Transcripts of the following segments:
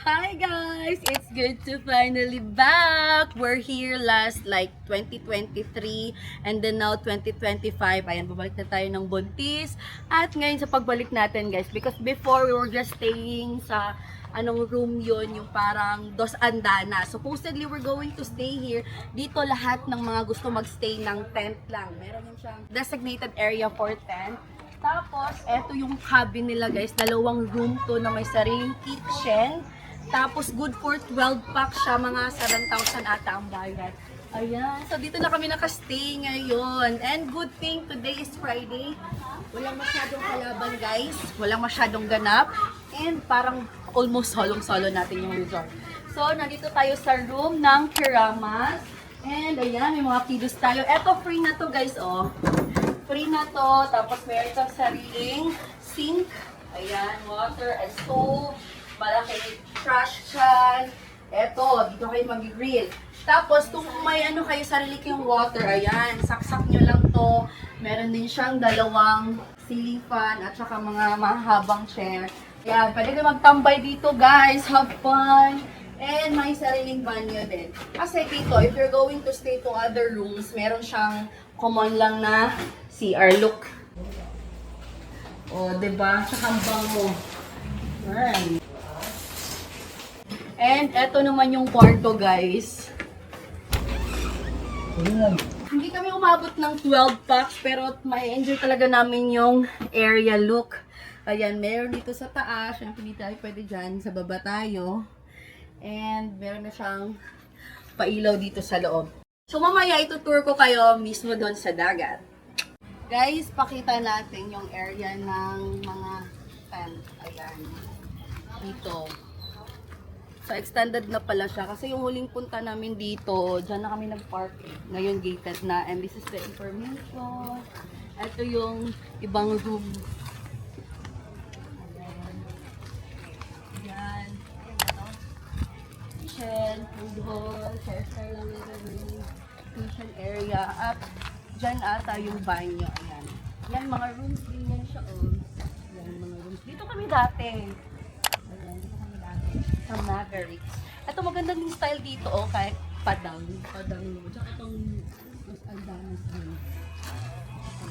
Hi guys! It's good to finally back! We're here last like 2023 and then now 2025. Ayan, babalik na tayo ng buntis. At ngayon sa pagbalik natin guys, because before we were just staying sa anong room yon, yung parang Dos Andana. Supposedly we're going to stay here. Dito lahat ng mga gusto magstay ng tent lang. Meron yung siyang designated area for tent. Tapos, eto yung cabin nila guys. Dalawang room to na may sariling kitchen. Tapos, good for 12 packs siya. Mga 7,000 ata ang bayad. Ayan. So, dito na kami nakastay ngayon. And good thing, today is Friday. Walang masyadong kalaban guys. Walang masyadong ganap. And parang almost solong-solo natin yung resort. So, nandito tayo sa room ng Keramas. And ayan, may mga kiddos tayo. Eto, free na to guys, oh. Free na to. Tapos meron itong sariling sink. Ayan, water and stove. Malaking trash can. Eto, dito kayo mag-grill. Tapos, kung may ano kayo, sarili kayong water, ayan, saksak nyo lang to. Meron din siyang dalawang ceiling fan at saka mga mahabang chair. Ayan, pwede kayo magtambay dito guys. Have fun. And may sariling banyo din. Kasi dito, if you're going to stay to other rooms, meron siyang common lang na CR look. O, diba? Tsaka ang bango. Alright. And eto naman yung kwarto, guys. Hindi kami umabot ng 12 packs, pero may enjoy talaga namin yung area look. Ayan, meron dito sa taas. Siyempre, hindi tayo pwede dyan. Sa baba tayo. And meron na siyang pailaw dito sa loob. So, mamaya itutour ko kayo mismo doon sa dagat. Guys, pakita natin yung area ng mga tent. Ayan. Dito. So, extended na pala siya. Kasi yung huling punta namin dito, dyan na kami nag-park. Ngayon, gated na. And this is the information. Ito yung ibang room. Ayan. Kitchen, food hall, hairstyle lang yung kitchen area. At dyan ata yung banyo. Ayan. Yan, mga rooms din yan siya. Oh. Yan, mga rooms. Dito kami dati. Ayan, dito kami dati. Sa Mavericks. Ito maganda din style dito, oh, kahit padang. Padang mo. Tsaka itong mas aldanas din.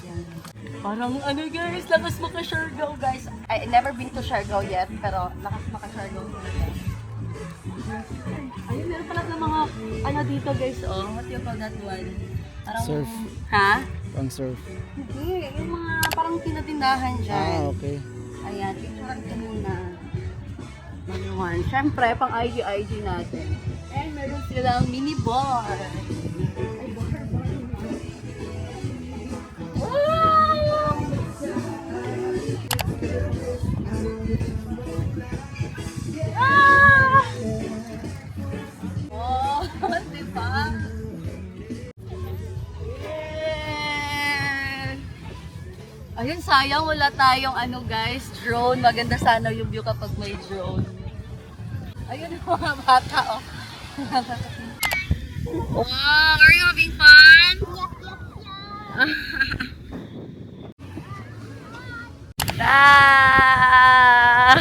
Ayan. Parang ano guys, lakas maka-Siargao guys. I never been to Siargao yet, pero lakas maka-Siargao guys. Ayun, meron pala ng mga ano dito guys, oh. What you call that one? Parang, surf. Ha? Pang surf. Hindi, yung mga parang tinatindahan dyan. Ah, okay. Ayan, picturean ko muna. Manuhan. Siyempre, pang IG natin. And meron silang mini bar. Ay, bar. Wow! Ah! Oh, diba? Ayun, sayang wala tayong ano guys, drone. Maganda sana yung view kapag may drone. Ayun yung mga bata, oh. Wow, are you having fun? Ah!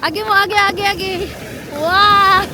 Agi mo, agi. Wow!